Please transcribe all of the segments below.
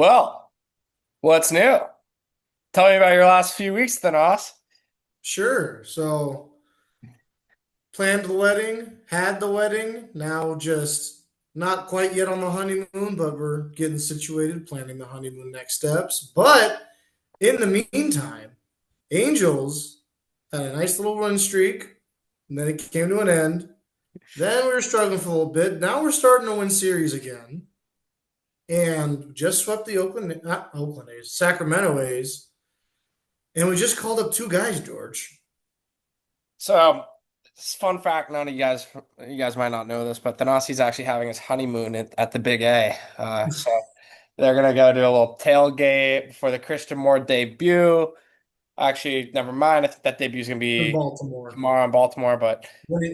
Well, what's new? Tell me about your last few weeks, then, Oz. Sure. So planned the wedding, had the wedding, now just not quite yet on the honeymoon, but we're getting situated, planning the honeymoon next steps. But in the meantime, Angels had a nice little run streak, and then it came to an end. Then we were struggling for a little bit. Now we're starting to win series again. And just swept the not Oakland A's, Sacramento A's. And we just called up two guys, George. So, fun fact, none of you guys might not know this, but Thanasi's actually having his honeymoon at the Big A. So they're gonna go do a little tailgate before the Christian Moore debut. Actually, never mind. I think that debut is gonna In be Baltimore. tomorrow in Baltimore, but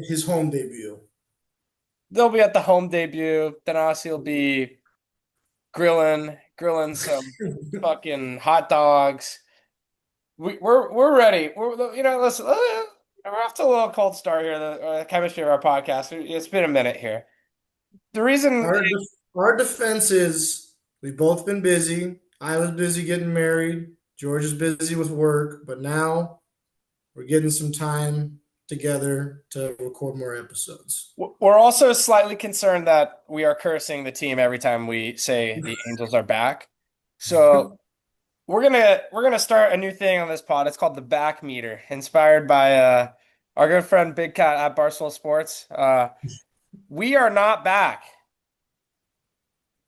His home debut. they'll be at the home debut. Thanasi will be grilling some fucking hot dogs. We're ready. Listen, we're off to a little cold start here. The chemistry of our podcast. It's been a minute here. The reason, Our defense is we've both been busy. I was busy getting married. George is busy with work, but now we're getting some time together to record more episodes. we're also slightly concerned that we are cursing the team every time we say the Angels are back. So we're gonna start a new thing on this pod. It's called the Back Meter, inspired by our good friend Big Cat at Barstool Sports. We are not back.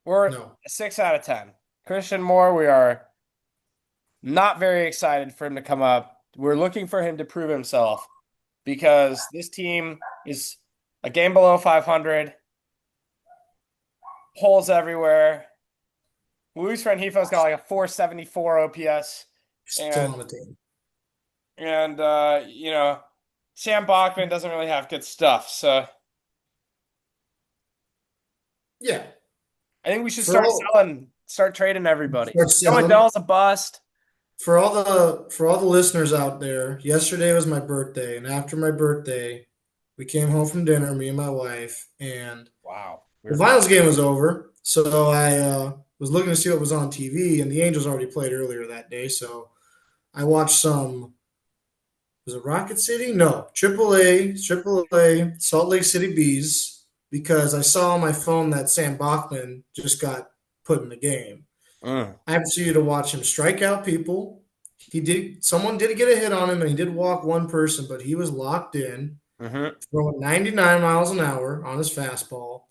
We're No. a 6 out of 10. Christian Moore, we are not very excited for him to come up. We're looking for him to prove himself because this team is a game below 500, holes everywhere. Luis Rengifo's got like a 474 OPS, Still on and the team. and Sam Bachman doesn't really have good stuff. So Yeah. I think we should For all start trading everybody. start Joe selling. Adell's a bust. For all the listeners out there, yesterday was my birthday, and after my birthday, we came home from dinner, me and my wife, and Wow. the finals game was over, so I was looking to see what was on TV, and the Angels already played earlier that day. So I watched some. Was it Rocket City? No, Triple A, Salt Lake City Bees, because I saw on my phone that Sam Bachman just got put in the game. Mm. I proceeded to watch him strike out people. Someone did get a hit on him, and he did walk one person, but he was locked in, Hmm. throwing 99 miles an hour on his fastball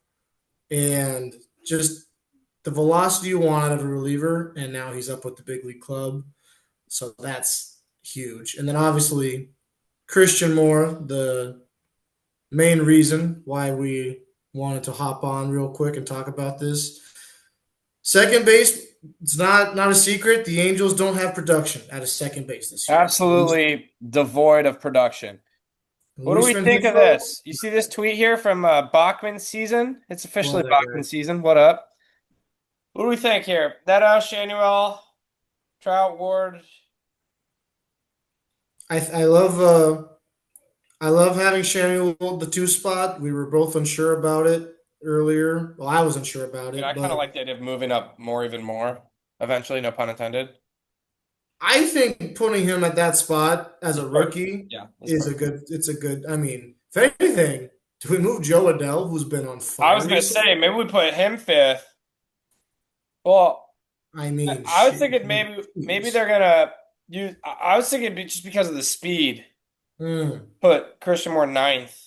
and just the velocity you want out of a reliever. And now he's up with the big league club. So that's huge. And then obviously, Christian Moore, the main reason why we wanted to hop on real quick and talk about this. Second base, it's not a secret. The Angels don't have production at a second base this year. Absolutely devoid of production. What do Luis we think of Rengifo, this? You see this tweet here from Bachman's season? It's officially love that guy. Bachman's season. What up? What do we think here? Neto, Shanuel, Trout, Ward. I love having Samuel the two spot. We were both unsure about it earlier. Well, I was unsure about I it, kind of but like the idea of moving up more, even more. Eventually, no pun intended. I think putting him at that spot as a Perfect. rookie Yeah, that's is a perfect. good. It's a good. I mean, if anything, do we move Joe Adell, who's been on I was fire gonna recently? say maybe we put him fifth. Well, I mean, I was shit. thinking maybe Jeez. they're gonna use. I was thinking just because of the speed, Hmm. put Christian Moore ninth.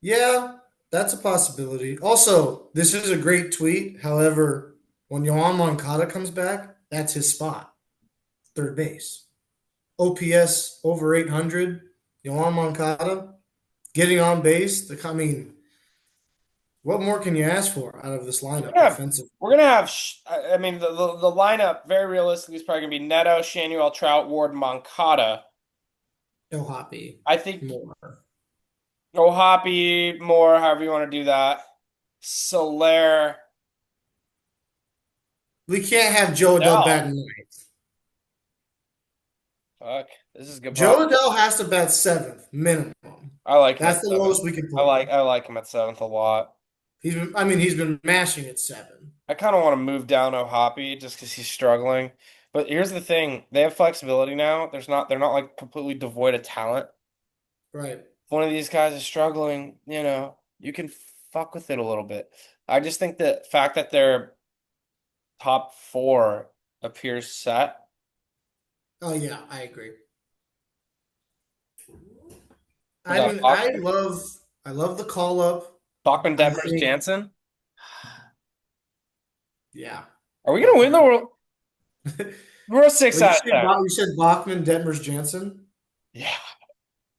Yeah, that's a possibility. Also, this is a great tweet. However, when Yohan Moncada comes back, that's his spot, third base. OPS over 800. Yohan Moncada getting on base. I mean, what more can you ask for out of this We're lineup gonna have offensively? we're gonna have. I mean, the lineup very realistically is probably gonna be Neto, Shanuel, Trout, Ward, Moncada. No Hoppy I think more. Hoppy, Moore, however you want to do that. Soler, We can't have Joe Adell Dell. batting ninth. Fuck, this is a good pod. Joe Adell has to bat seventh minimum. I like him That's at the seventh. lowest we can I put like him. I like him at seventh a lot. I mean, he's been mashing at seven. I kind of want to move down O'Hoppe just because he's struggling. But here's the thing: they have flexibility now. They're not like completely devoid of talent. Right. If one of these guys is struggling, you can fuck with it a little bit. I just think the fact that their top four appears set. Oh yeah, I agree. Was I that mean, Bachman, I love the call up. Bachman, I Detmers, think, Jansen? yeah. Are we gonna win the Bachman. world? We're a six Well, out of 10. You said Bachman, Detmers, Jansen. Yeah,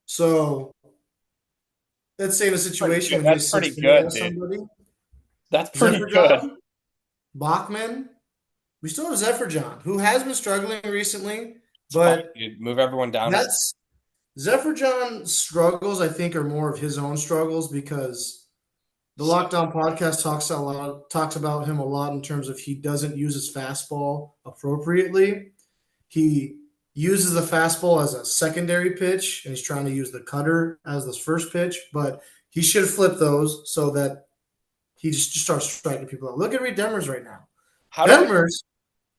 So let's say in a pretty situation good. we need a That's six pretty man good, against dude. somebody. That's pretty Zephyr good. John, Bachman. We still have Zephyr John, who has been struggling recently, It's fine, but dude. Move everyone down. that's Zephyr John's struggles, I think, are more of his own struggles because the So, Lockdown podcast talks about him a lot in terms of he doesn't use his fastball appropriately. He uses the fastball as a secondary pitch, and he's trying to use the cutter as the first pitch, but he should flip those so that he just starts striking people out. Look at Reed Demers right now. how do we, Demers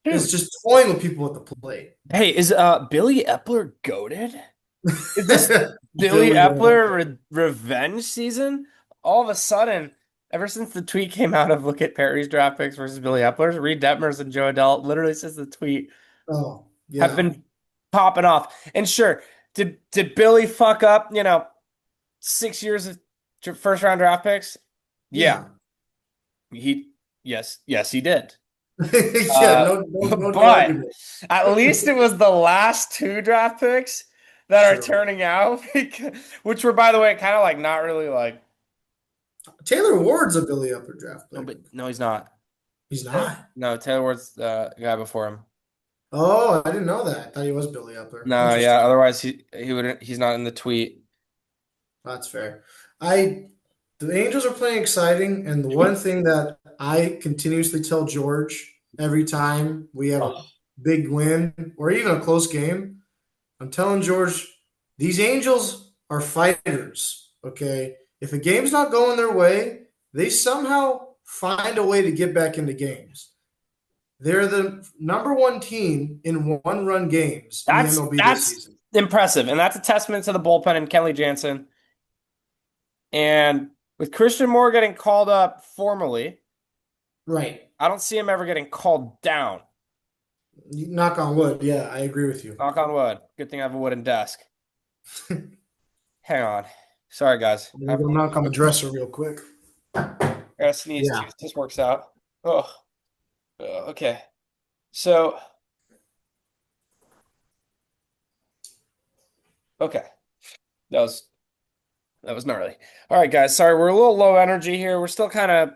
is dude? just toying with people at the plate. Hey, is Billy Epler goated? Is this Billy Billy Epler revenge season? All of a sudden, ever since the tweet came out of look at Perry's draft picks versus Billy Epler's, Reed Detmers and Joe Adele, literally since the tweet, Oh, have yeah. been popping off. And sure, did Billy fuck up, 6 years of first round draft picks? Yeah, Yeah. he yes, he did. Yeah, Uh, no but argument. at least it was the last two draft picks that are True. turning out, which were, by the way, kind of like not really like. Taylor Ward's a Billy Upper draft No, pick. but no, he's not. He's not. No, Taylor Ward's the guy before him. Oh, I didn't know that. I thought he was Billy Upper. No, yeah. Interesting. Otherwise, he's not in the tweet. That's fair. I The Angels are playing exciting, and the one thing that I continuously tell George every time we have a Oh, big win or even a close game, I'm telling George, these Angels are fighters. Okay. If a game's not going their way, they somehow find a way to get back into games. They're the number one team in one-run games in the MLB this that's season. impressive, and that's a testament to the bullpen and Kelly Jansen. And with Christian Moore getting called up formally, Right. I don't see him ever getting called down. Knock on wood. Yeah, I agree with you. Knock on wood. Good thing I have a wooden desk. Hang on. Sorry, guys. I'm gonna go knock on the dresser real quick. I gotta sneeze too. Yeah. This works out. Oh, okay. So, okay. That was that was gnarly. All right, guys. Sorry, we're a little low energy here. We're still kind of,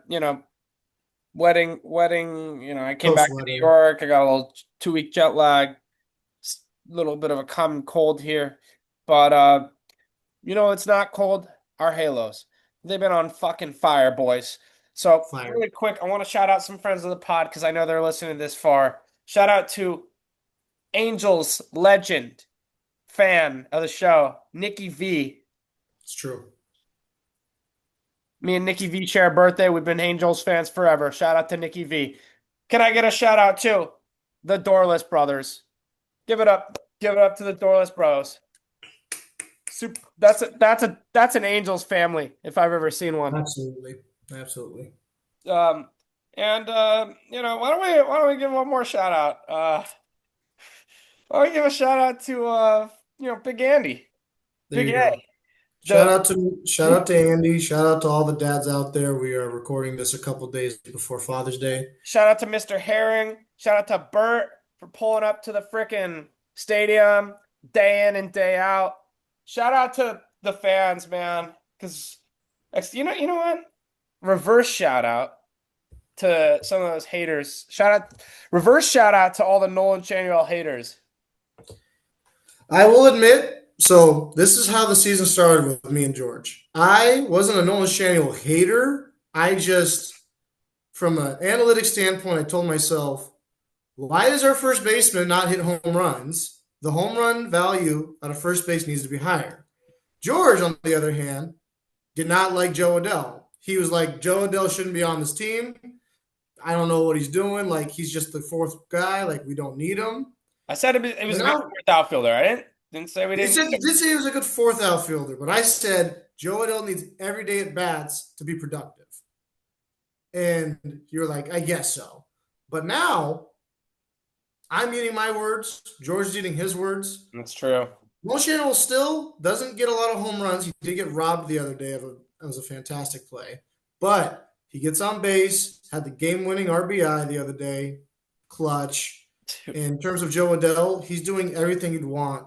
wedding. I came back Post to New wedding. York. I got a little 2 week jet lag. Little bit of a common cold here, but it's not cold. Our Halos. They've been on fucking fire, boys. So Fire. really quick, I want to shout out some friends of the pod because I know they're listening this far. Shout out to Angels legend, fan of the show, Nikki V. It's true. Me and Nikki V share a birthday. We've been Angels fans forever. Shout out to Nikki V. Can I get a shout out to the Doorless brothers? Give it up. Give it up to the Doorless bros. That's an Angels family if I've ever seen one. Absolutely. Absolutely. Um, and why don't we give one more shout out? Why don't we give a shout out to Big Andy, There Big you A. go. The Shout out to Andy. Shout out to all the dads out there. We are recording this a couple days before Father's Day. Shout out to Mr. Herring. Shout out to Bert for pulling up to the frickin' stadium day in and day out. Shout out to the fans, man. Because you know what? Reverse shout out to some of those haters. Reverse shout out to all the Nolan Chanuel haters. I will admit, so this is how the season started with me and George. I wasn't a Nolan Schanuel hater. I just, from an analytics standpoint, I told myself, why does our first baseman not hit home runs? The home run value at a first base needs to be higher. George, on the other hand, did not like Joe Adell. He was like, Joe Adell shouldn't be on this team. I don't know what he's doing. Like he's just the fourth guy. Like we don't need him. I said it was But a good now fourth outfielder. I didn't say we you didn't said need you him. did say he was a good fourth outfielder, but I said Joe Adell needs every day at bats to be productive. And you're like, I guess so. But now I'm eating my words. George's eating his words. That's true. Moshano still doesn't get a lot of home runs. He did get robbed the other day that was a fantastic play. But he gets on base, had the game-winning RBI the other day, clutch. In terms of Joe Adell, he's doing everything you'd want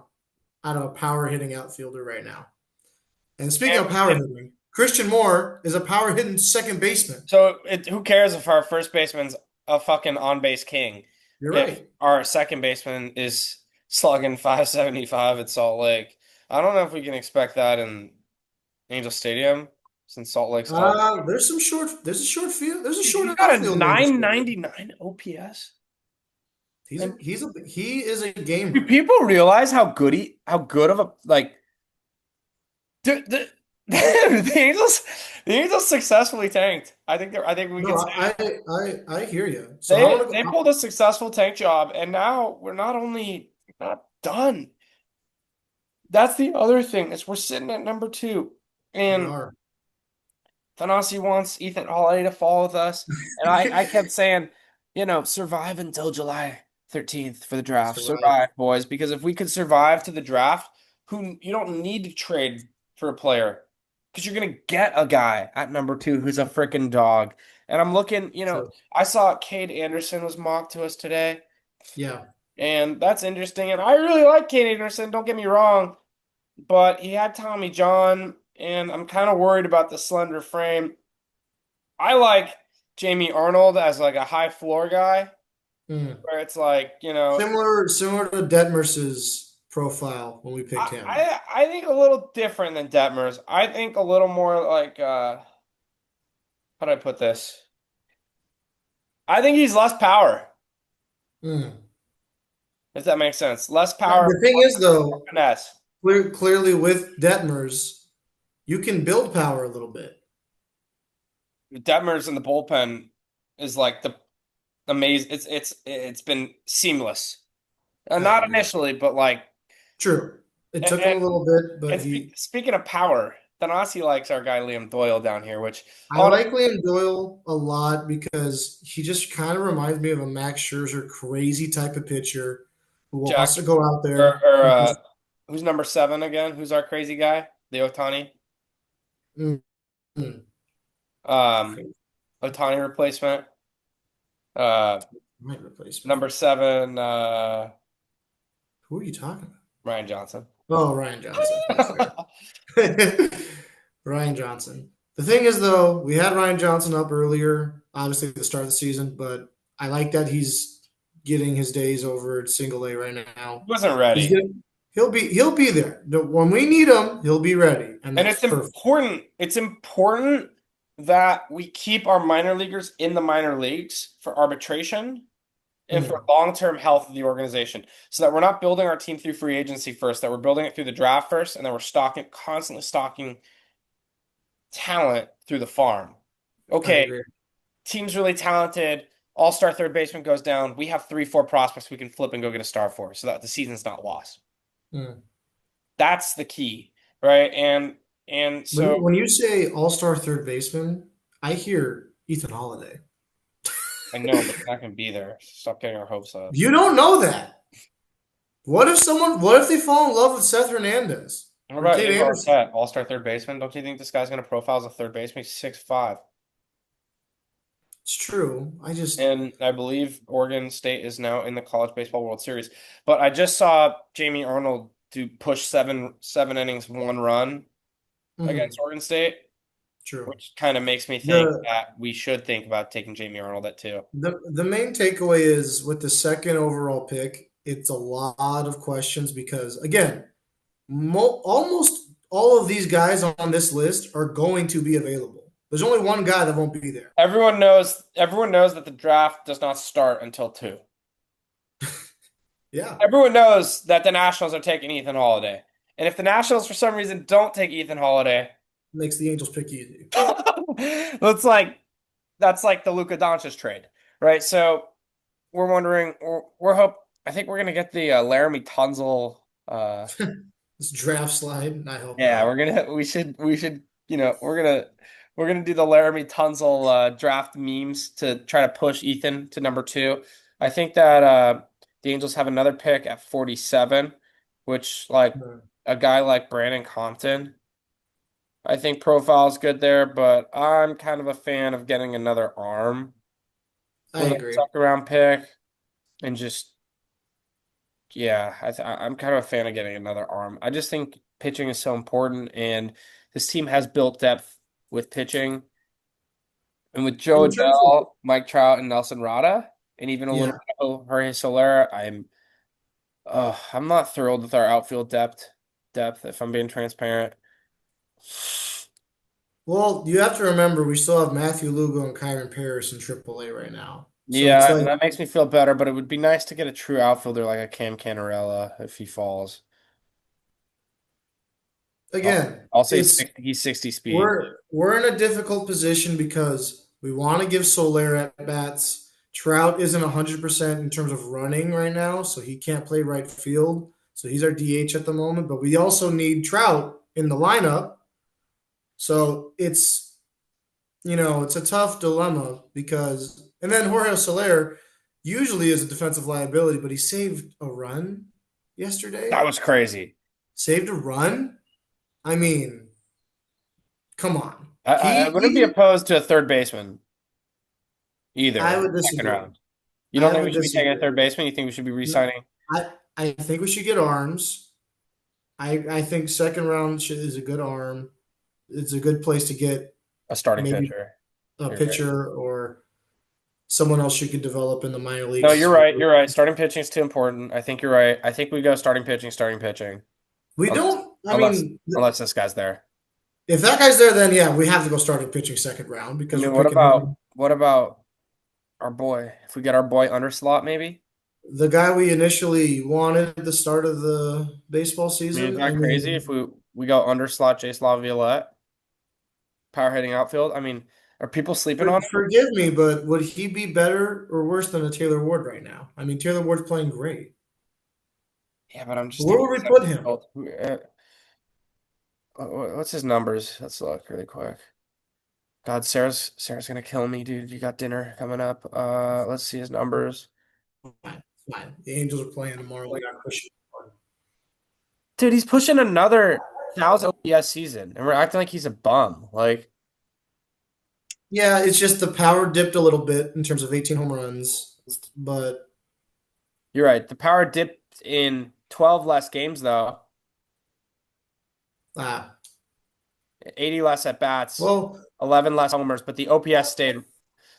out of a power hitting outfielder right now. And speaking of power hitting, Christian Moore is a power hitting second baseman. So who cares if our first baseman's a fucking on base king? You're If right. our second baseman is slugging 575 at Salt Lake, I don't know if we can expect that in Angel Stadium since Salt Lake's all. There's a short field. There's a Dude, he's short got a outfield in Angel Stadium. 999 OPS. And He is a do gamer. people realize how good of a like the Angels successfully tanked. I think we No, can say I hear you. So I want to they go. pulled a successful tank job, and now we're not only not done. That's the other thing is we're sitting at number two, We and are. Thanasi wants Ethan Holiday to fall with us, and I kept saying, survive until July 13th for the draft. Survive. Survive, boys, because if we could survive to the draft, who you don't need to trade for a player because you're gonna get a guy at number two who's a freaking dog. And I'm looking, True. I saw Cade Anderson was mocked to us today, Yeah. and that's interesting. And I really like Cade Anderson, don't get me wrong, but he had Tommy John, and I'm kind of worried about the slender frame. I like Jamie Arnold as like a high floor guy, Mm. where it's like, Similar to Detmers's profile when we picked him. I think a little different than Detmers. I think a little more like how do I put this? I think he's less power, Mm. if that makes sense. Less power, The thing is, more though, finesse. clearly with Detmers, you can build power a little bit. Detmers in the bullpen is like the amazing. It's been seamless. I Not agree. initially, but like True. It took him a and, little bit, but speaking of power, Thanasi likes our guy Liam Doyle down here, which I on like Liam Doyle a lot because he just kind of reminds me of a Max Scherzer crazy type of pitcher who wants Jack to go out or, there or and just who's number seven again? Who's our crazy guy? The Otani. mm, mm. Um, Otani replacement. Uh, My replacement. number seven, Who are you talking about? Ryan Johnson. Oh, Ryan Johnson. That's right. Ryan Johnson. The thing is, though, we had Ryan Johnson up earlier, obviously at the start of the season, but I like that he's getting his days over at single A right now. He wasn't He's ready. getting, he'll be there. When we need him, he'll be ready, and And that's it's perfect. important. It's important that we keep our minor leaguers in the minor leagues for arbitration and for Mm, long-term health of the organization, so that we're not building our team through free agency first, that we're building it through the draft first, and then we're constantly stocking talent through the farm. I Okay, agree. team's really talented. All-star third baseman goes down. We have 3, 4 prospects we can flip and go get a star for, so that the season's not lost. Mm. That's the key, right? And so When you say all-star third baseman, I hear Ethan Holiday. I know, but they're not gonna be there. Stop getting our hopes up. You don't know that. What if they fall in love with Seth Hernandez What or about Kate Eva Anderson? Arquette, all-star third baseman? Don't you think this guy's gonna profile as a third baseman? He's 6'5". It's true. And I believe Oregon State is now in the College Baseball World Series. But I just saw Jamie Arnold do push seven innings, 1 run Mhm, against Oregon State, true. which kind of makes me think The that we should think about taking Jamie Arnold at two. the main takeaway is with the second overall pick, it's a lot of questions because again, almost all of these guys on this list are going to be available. There's only one guy that won't be there. Everyone knows that the draft does not start until 2. Yeah, Everyone knows that the Nationals are taking Ethan Holiday. And if the Nationals for some reason don't take Ethan Holiday, makes the Angels pick easy. that's like that's like the Luka Doncic trade. Right. So we're wondering, I think we're gonna get the Laramie Tunzel. This draft slide. I hope Yeah, not. we should, we're gonna do the Laramie Tunzel draft memes to try to push Ethan to number two. I think that the Angels have another pick at 47, which like a guy like Brandon Compton, I think profile's good there, but I'm kind of a fan of getting another arm I with a agree. second round pick and just yeah, I'm kind of a fan of getting another arm. I just think pitching is so important, and this team has built depth with pitching, and with Joe In terms of, Adele, Mike Trout, and Nelson Rada, and even a little yeah, bit of Jorge Soler. I'm not thrilled with our outfield depth. If I'm being transparent, well, you have to remember we still have Matthew Lugo and Kyron Paris in AAA right now. So it's yeah, and like, that makes me feel better. But it would be nice to get a true outfielder like a Cam Cannarella if he falls. I'll, again, I'll say it's 60, he's 60 speed. we're in a difficult position because we want to give Soler at bats. Trout isn't 100% in terms of running right now, so he can't play right field. So he's our DH at the moment, but we also need Trout in the lineup. So it's a tough dilemma because, and then Jorge Soler usually is a defensive liability, but he saved a run That yesterday. was crazy. Saved a run. I mean, come on. I He wouldn't be he. opposed to a third baseman either I in would the second disagree. round. You don't I think we would should be taking a disagree. third baseman? You think we should be No, re-signing I think we should get arms. I think second round is a good arm. It's a good place to get a starting maybe pitcher? a You're right. pitcher or someone else you could develop in the minor No, leagues. you're right. You're right. Starting pitching is too important. I think you're right. I think we go starting pitching, starting pitching. We Unless don't. I unless mean, unless this guy's there. if that guy's there, then yeah, we have to go starting pitching second round I because mean, we're what picking about him. what about our boy? If we get our boy under slot, maybe? The guy we initially wanted at the start of the baseball I mean, is season. I that crazy if mean, we go under slot Jace Violette, power hitting outfield? I mean, are people sleeping on him? forgive me, but would he be better or worse than a Taylor Ward right now? I mean, Taylor Ward's playing great. Yeah, but I'm just Where thinking would we put second him? field. What's his numbers? Let's look really quick. God, Sarah's gonna kill me, dude. You got dinner coming up. Let's see his numbers. Fine, fine. The Angels are playing tomorrow. We got Christian. Dude, he's pushing another 1,000 OPS season, and we're acting like he's a bum. Like, Yeah, it's just the power dipped a little bit in terms of 18 home runs, but you're right. The power dipped in 12 less games, though. ah, 80 less at bats, well, 11 less homers, but the OPS stayed.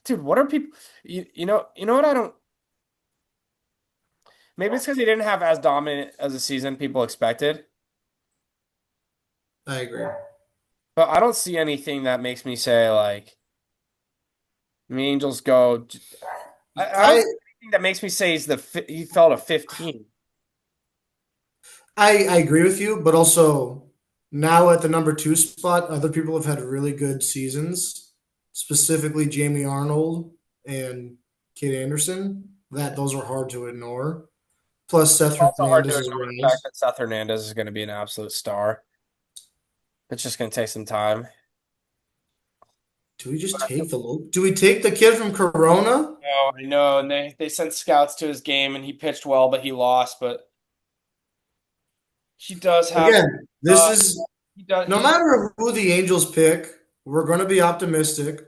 Dude, what are people? You know what I don't. Maybe it's because he didn't have as dominant as a season people expected, I agree. but I don't see anything that makes me say like the Angels go. I don't I see anything that makes me say he fell to 15. I agree with you, but also now at the number two spot, other people have had really good seasons, specifically Jamie Arnold and Kid Anderson. That those are hard to ignore. Plus Seth Also hard to Hernandez as ignore the fact rise. that Seth Hernandez is going to be an absolute star. It's just going to take some time. Do we just But I feel take the loop? Do we take the kid from Corona? no, I know, and they sent scouts to his game, and he pitched well, but he lost. But he does have Again, this uh is he does no matter who the Angels pick, we're going to be optimistic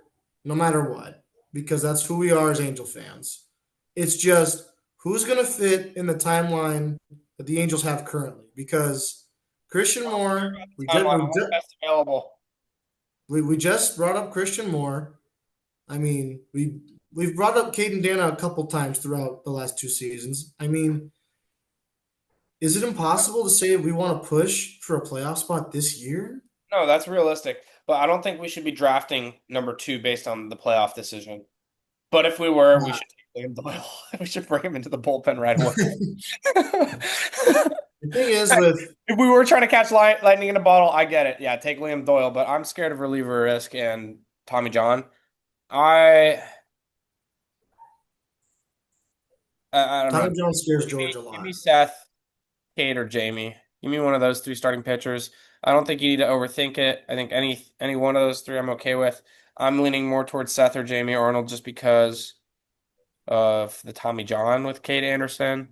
no matter what, because that's who we are as Angel fans. It's just who's going to fit in the timeline that the Angels have currently. Because Christian Moore, we timeline. just I want best available. we just brought up Christian Moore. I mean, we've brought up Caden Dana a couple times throughout the last two seasons. I mean, is it impossible to say we want to push for a playoff spot this year? No, that's realistic. But I don't think we should be drafting number two based on the playoff decision. But if we were, we should take Liam Doyle. We should bring him into the bullpen right away. The thing is with If we were trying to catch lightning in a bottle, I get it. Yeah, take Liam Doyle, but I'm scared of reliever risk and Tommy John. I I don't know. Tommy John scares Give George me, a give me lot. Seth, Cade, or Jamie. Give me one of those three starting pitchers. I don't think you need to overthink it. I think any one of those three I'm okay with. I'm leaning more towards Seth or Jamie Arnold just because of the Tommy John with Cade Anderson.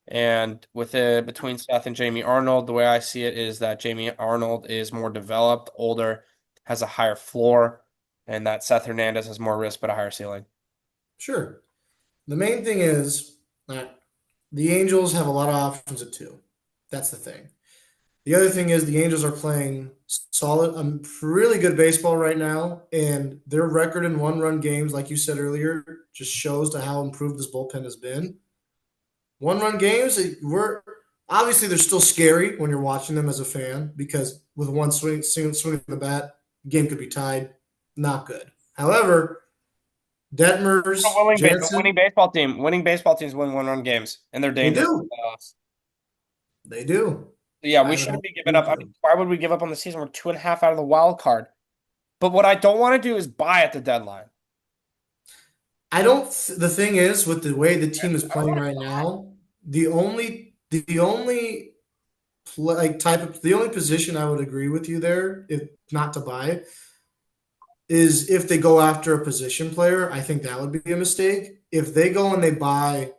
And with it between Seth and Jamie Arnold, the way I see it is that Jamie Arnold is more developed, older, has a higher floor, and that Seth Hernandez has more risk but a higher ceiling. Sure. The main thing is that the Angels have a lot of options at two. That's the thing. The other thing is the Angels are playing solid, really good baseball right now, and their record in one-run games, like you said earlier, just shows to how improved this bullpen has been. One-run games, we're obviously they're still scary when you're watching them as a fan because with one swing of the bat, game could be tied. Not good. However, Detmers, Winning Jansen, baseball teams win one-run games, and they're they dangerous in do. the playoffs. They do. Yeah, we I would have shouldn't to be giving agree up. with I mean, you. why would we give up on the season? We're 2.5 out of the wild card. But what I don't want to do is buy at the deadline. I don't. The thing is, with the way the team is I don't playing want to right now, the only the only position I would agree with you there, if not to buy, is if they go after a position player. I think that would be a mistake. If they go and they buy,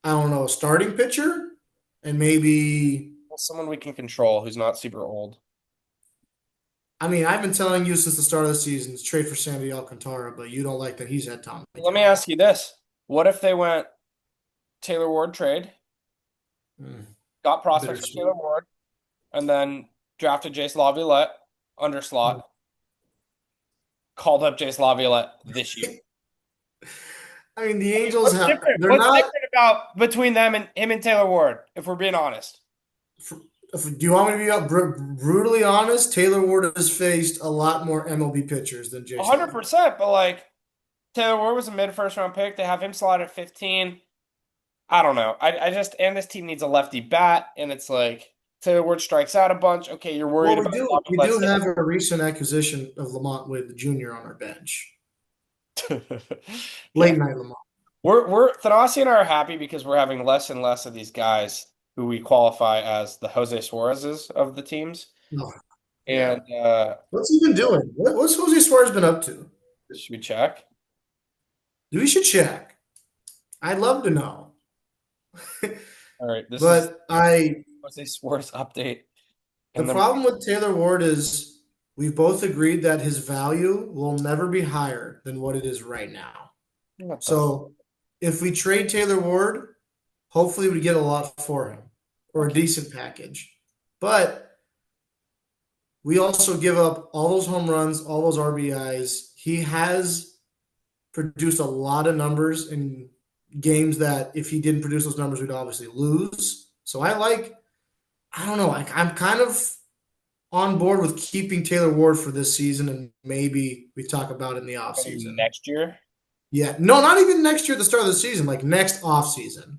I don't know, a starting pitcher, and maybe, someone we can control who's not super old. I mean, I've been telling you since the start of the season to trade for Sandy Alcantara, but you don't like that he's had Tommy Let me John. ask you this. What if they went Taylor Ward trade, Mm, got prospects for Taylor bittersweet. Ward, and then drafted Jace Laviolette under Mm. slot, called up Jace Laviolette this year? I mean, the Angels have, they're What's not. different about between them and him and Taylor Ward, if we're being honest? Do you want me to be brutally honest? Taylor Ward has faced a lot more MLB pitchers than A Jace hundred Love. percent, but like Taylor Ward was a mid first round pick. They have him slot at 15. I don't know. I just and this team needs a lefty bat, and it's like Taylor Ward strikes out a bunch. Okay, you're Well, worried we about do we Laviolette do sitting. have a recent acquisition of Lamont Wade Jr. on our bench. Yeah. Late night Lamont. We're Thanasi and I are happy because we're having less and less of these guys who we qualify as the Jose Suarez's of the teams. No, yeah. And What's he been doing? What's Jose Suarez been up to? should we check? We should check. I'd love to know. All right, this is But I Jose Suarez update. the And then problem with Taylor Ward is we've both agreed that his value will never be higher than what it is right now. what the So if we trade Taylor Ward, hopefully we get a lot for him or a fuck? decent package. But we also give up all those home runs, all those RBIs. He has produced a lot of numbers in games that if he didn't produce those numbers, we'd obviously lose. So I don't know, I'm kind of on board with keeping Taylor Ward for this season, and maybe we talk about it in the offseason. Next year? Yeah, no, not even next year at the start of the season, like next offseason.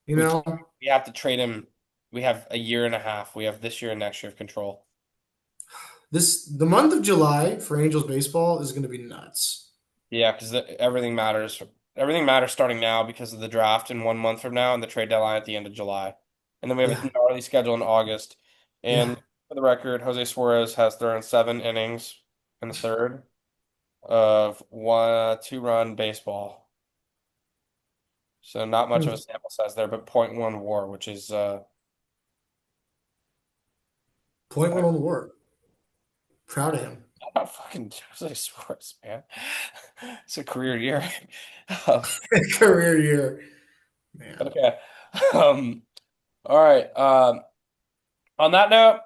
You We know, we have to trade him. We have a year and a half. We have this year and next year of control. the month of July for Angels baseball is going to be nuts. Yeah, because everything matters. Everything matters starting now because of the draft in 1 month from now and the trade deadline at the end of July. And then we have Yeah, a gnarly schedule in August. yeah. And for the record, Jose Suarez has thrown 7 innings in the third of 2-run baseball. So not much of a Hmm. sample size there, but point 0.1 WAR, which is Point one on the word. Proud of him. not fucking Jose Suarez, man. It's a career year. Um, Career year, man. okay. Um, all right. On that note,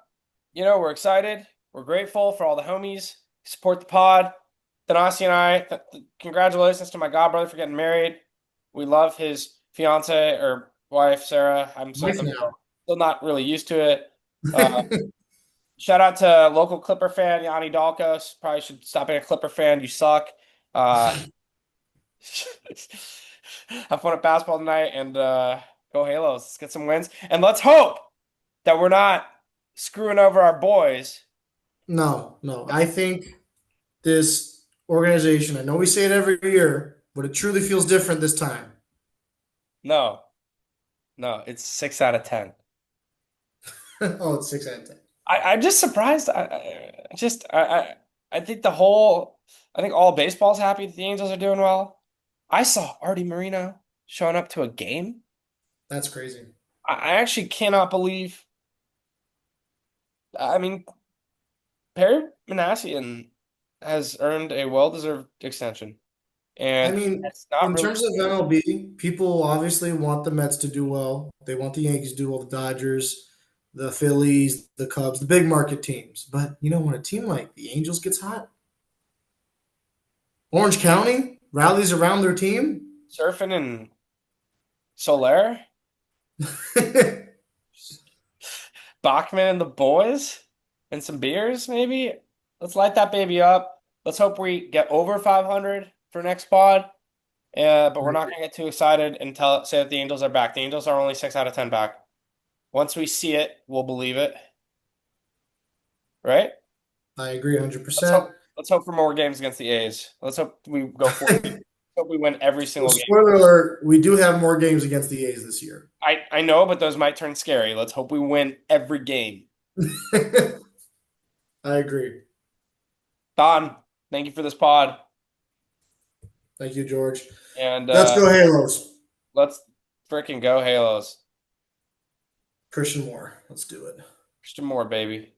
we're excited. We're grateful for all the homies who support the pod. Thanasi and I, congratulations to my godbrother for getting married. We love his fiance or wife, Sarah. I'm Wife now. still not really used to it. Shout out to local Clipper fan, Yanni Dalkos. Probably should stop being a Clipper fan. You suck. Uh, have fun at basketball tonight and go Halos. Let's get some wins. And let's hope that we're not screwing over our boys. No, no. I think this organization, I know we say it every year, but it truly feels different this time. No, no, it's 6 out of 10. Oh, it's 6 out of 10. I'm just surprised. I think I think all baseball's happy that the Angels are doing well. I saw Artie Moreno showing up to a game. That's crazy. I actually cannot believe. I mean, Perry Manassian has earned a well-deserved extension, I and mean, it's not in really. terms of MLB, people obviously want the Mets to do well. They want the Yankees to do well, the Dodgers, the Phillies, the Cubs, the big market teams. But when a team like the Angels gets hot, Orange County rallies around their team. Surfing and Soler, Bachman and the boys, and some beers, maybe. Let's light that baby up. Let's hope we get over 500 for next pod. But we're not gonna get too excited and say that the Angels are back. The Angels are only 6 out of 10 back. Once we see it, we'll believe it, right? I agree Let's 100%. hope. Let's hope for more games against the A's. Let's hope we go 40. Hope we win every So, single game. spoiler alert, we do have more games against the A's this year. I know, but those might turn scary. Let's hope we win every game. I agree. Don, thank you for this pod, Thank you, George. and Let's go Halos. let's freaking go Halos. Christian Moore. Let's do it. Christian Moore, baby.